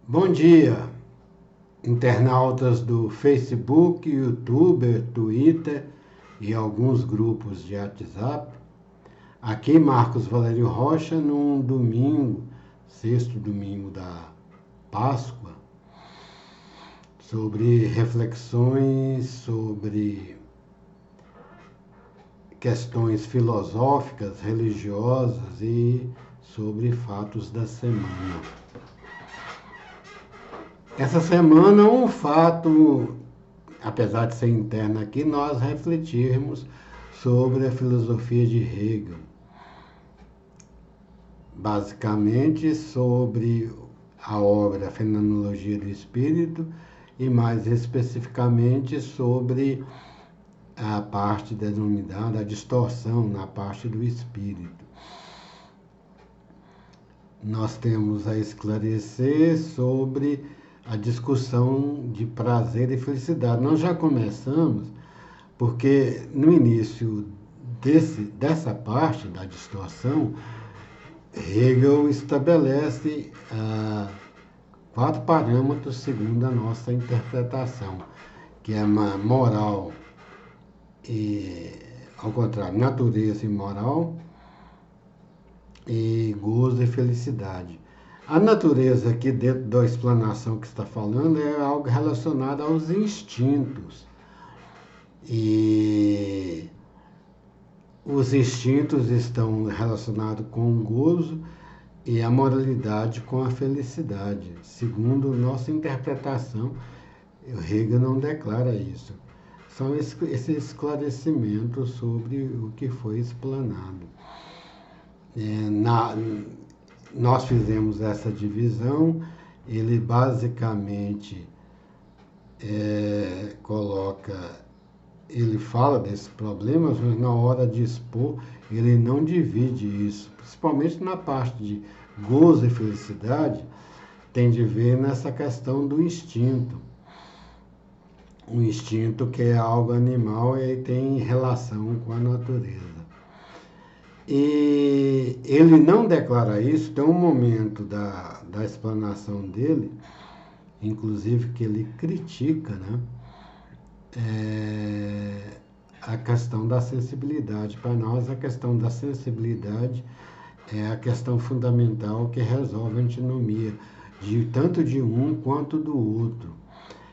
Bom dia, internautas do Facebook, YouTube, Twitter e alguns grupos de WhatsApp. Aqui Marcos Valério Rocha, num domingo, sexto domingo da Páscoa, sobre reflexões sobre questões filosóficas, religiosas e sobre fatos da semana. Essa semana, um fato, apesar de ser interno aqui, nós refletirmos sobre a filosofia de Hegel. Basicamente sobre a obra Fenomenologia do Espírito e mais especificamente sobre a parte denominada a distorção na parte do espírito. Nós temos a esclarecer sobre a discussão de prazer e felicidade. Nós já começamos, porque no início dessa parte da distorção, Hegel estabelece 4 parâmetros segundo a nossa interpretação, que é uma moral e, ao contrário, natureza e moral, e gozo e felicidade. A natureza aqui dentro da explanação que está falando é algo relacionado aos instintos. E os instintos estão relacionados com o gozo e a moralidade com a felicidade. Segundo nossa interpretação, Hegel não declara isso. São esses esclarecimentos sobre o que foi explanado. Nós fizemos essa divisão, ele basicamente ele fala desses problemas, mas na hora de expor, ele não divide isso, principalmente na parte de gozo e felicidade, tem de ver nessa questão do instinto. O instinto que é algo animal e tem relação com a natureza. E ele não declara isso, tem um momento da explanação dele, inclusive que ele critica, né? A questão da sensibilidade. Para nós, a questão da sensibilidade é a questão fundamental que resolve a antinomia, tanto de um quanto do outro.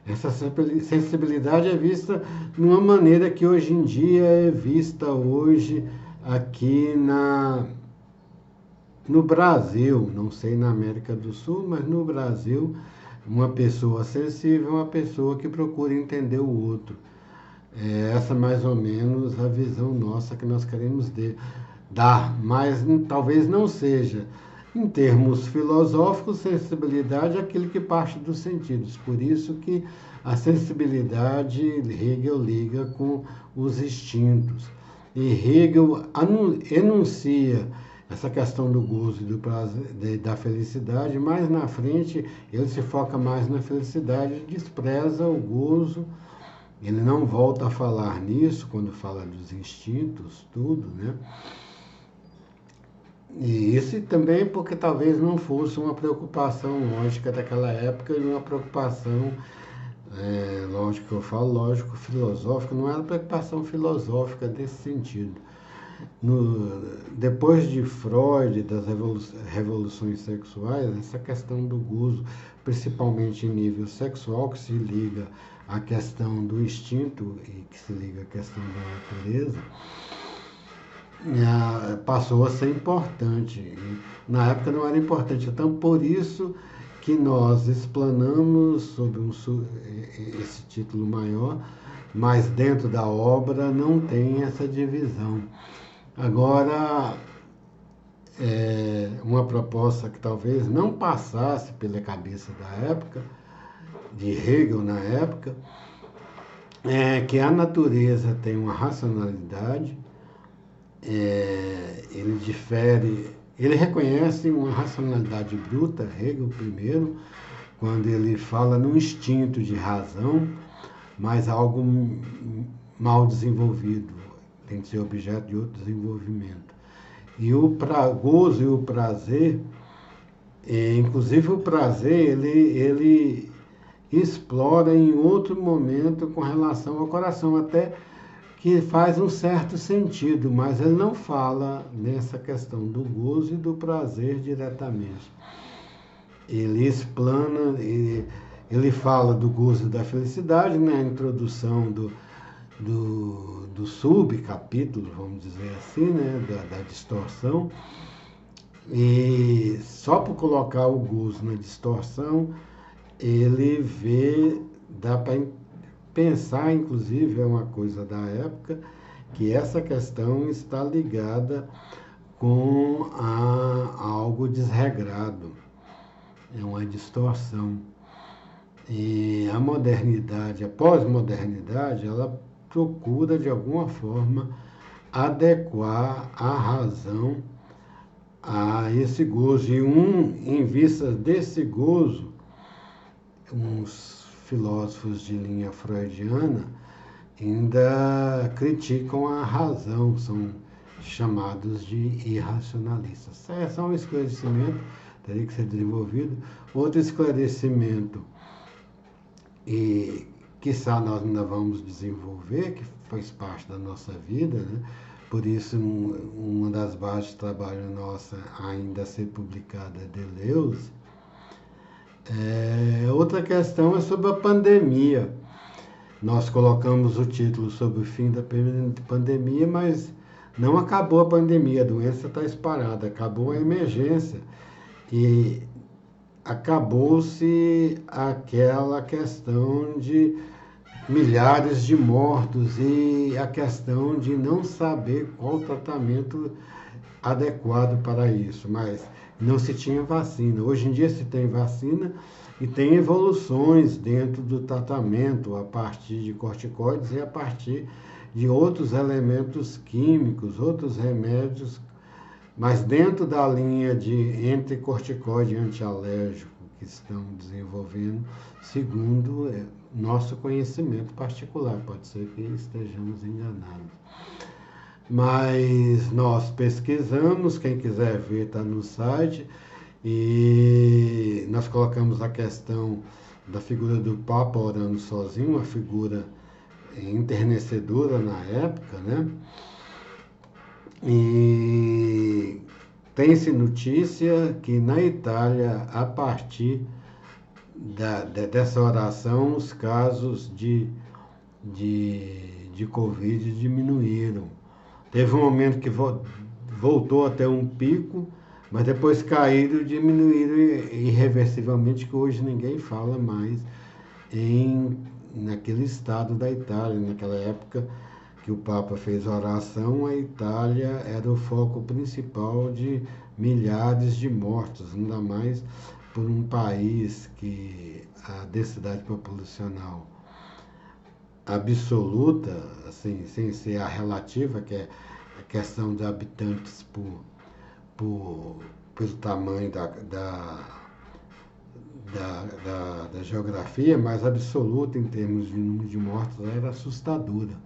Essa sensibilidade é vista de uma maneira que hoje em dia é vista hoje aqui no Brasil, não sei na América do Sul, mas no Brasil, uma pessoa sensível é uma pessoa que procura entender o outro. É essa mais ou menos a visão nossa que nós queremos dar, mas talvez não seja. Em termos filosóficos, sensibilidade é aquilo que parte dos sentidos. Por isso que a sensibilidade Hegel liga com os instintos. E Hegel enuncia essa questão do gozo e do prazer, da felicidade. Mais na frente, ele se foca mais na felicidade, despreza o gozo. Ele não volta a falar nisso quando fala dos instintos, tudo, né? E isso também porque talvez não fosse uma preocupação lógica daquela época, e uma preocupação, lógico que eu falo, lógico, filosófica, não era preocupação filosófica desse sentido. Depois de Freud, das revoluções sexuais, essa questão do gozo, principalmente em nível sexual, que se liga à questão do instinto e que se liga à questão da natureza, passou a ser importante. E na época não era importante. Então, por isso que nós explanamos sobre esse título maior, mas dentro da obra não tem essa divisão. Agora, uma proposta que talvez não passasse pela cabeça da época, de Hegel na época, é que a natureza tem uma racionalidade, ele reconhece uma racionalidade bruta, Hegel primeiro, quando ele fala no instinto de razão, mas algo mal desenvolvido, tem que ser objeto de outro desenvolvimento. E o gozo e o prazer, Inclusive o prazer, ele explora em outro momento com relação ao coração, até que faz um certo sentido, mas ele não fala nessa questão do gozo e do prazer diretamente. Ele explana, ele fala do gozo e da felicidade na introdução do subcapítulo, vamos dizer assim, né, da distorção. E só por colocar o gozo na distorção, ele vê, dá para pensar, inclusive, é uma coisa da época, que essa questão está ligada com algo desregrado, é uma distorção. E a modernidade, a pós-modernidade, ela procura de alguma forma adequar a razão a esse gozo. E em vista desse gozo, uns filósofos de linha freudiana ainda criticam a razão, são chamados de irracionalistas. Esse é um esclarecimento, teria que ser desenvolvido. Outro esclarecimento, e quiçá nós ainda vamos desenvolver, que faz parte da nossa vida, né? Por isso, uma das bases de trabalho nossa ainda a ser publicada é Deleuze. Outra questão é sobre a pandemia. Nós colocamos o título sobre o fim da pandemia, mas não acabou a pandemia, a doença está espalhada, acabou a emergência. E acabou-se aquela questão de milhares de mortos e a questão de não saber qual o tratamento adequado para isso, mas não se tinha vacina. Hoje em dia se tem vacina e tem evoluções dentro do tratamento a partir de corticoides e a partir de outros elementos químicos, outros remédios, mas dentro da linha de entre corticoide e antialérgico que estão desenvolvendo, segundo nosso conhecimento particular. Pode ser que estejamos enganados. Mas nós pesquisamos, quem quiser ver está no site, e nós colocamos a questão da figura do Papa orando sozinho, uma figura enternecedora na época, né? E tem-se notícia que na Itália, a partir dessa oração, os casos de Covid diminuíram. Teve um momento que voltou até um pico, mas depois caíram e diminuíram irreversivelmente, que hoje ninguém fala mais naquele estado da Itália. Naquela época que o Papa fez a oração, a Itália era o foco principal de milhares de mortos, ainda mais por um país que a densidade populacional absoluta, assim, sem ser a relativa, que é a questão de habitantes pelo tamanho da geografia, mas absoluta em termos de número de mortos, era assustadora.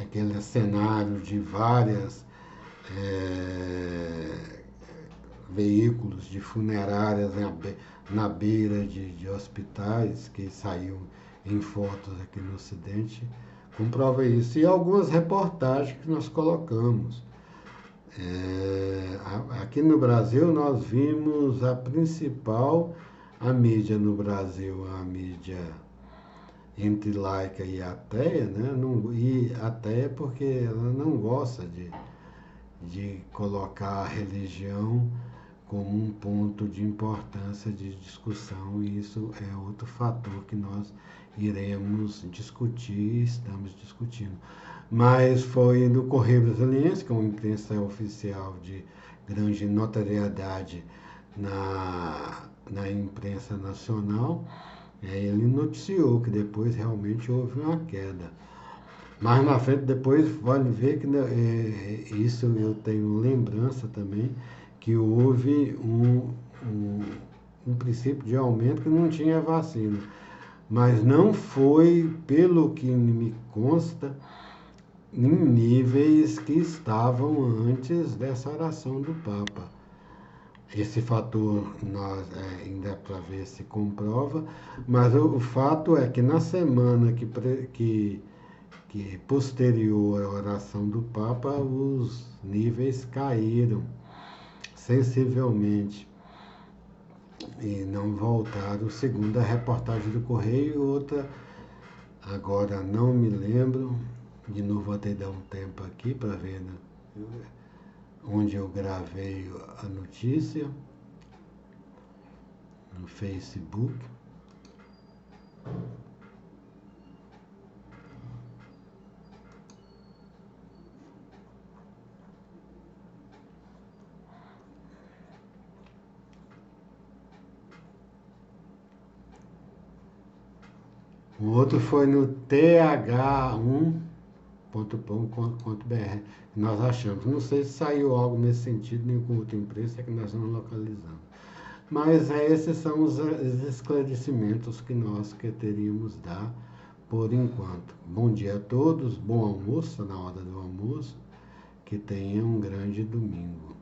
Aquele cenário de várias veículos de funerárias na beira de hospitais, que saiu em fotos aqui no Ocidente, comprova isso. E algumas reportagens que nós colocamos. Aqui no Brasil nós vimos a mídia no Brasil, a mídia entre laica e ateia, né? E ateia porque ela não gosta de colocar a religião como um ponto de importância de discussão, e isso é outro fator que nós iremos discutir, estamos discutindo. Mas foi no Correio Brasiliense, que é uma imprensa oficial de grande notoriedade na imprensa nacional, ele noticiou que depois realmente houve uma queda. Mais na frente, depois, vale ver que isso eu tenho lembrança também, que houve um princípio de aumento que não tinha vacina. Mas não foi, pelo que me consta, em níveis que estavam antes dessa oração do Papa. Esse fator nós ainda é para ver se comprova, mas o fato é que na semana que posterior à oração do Papa, os níveis caíram sensivelmente e não voltaram, segundo a reportagem do Correio. Outra, agora não me lembro, de novo vou ter que dar um tempo aqui para ver, né, onde eu gravei a notícia, no Facebook. O outro foi no th1.com.br. Nós achamos. Não sei se saiu algo nesse sentido, nem com outra imprensa, é que nós não localizamos. Mas esses são os esclarecimentos que nós queríamos dar por enquanto. Bom dia a todos, bom almoço na hora do almoço, que tenham um grande domingo.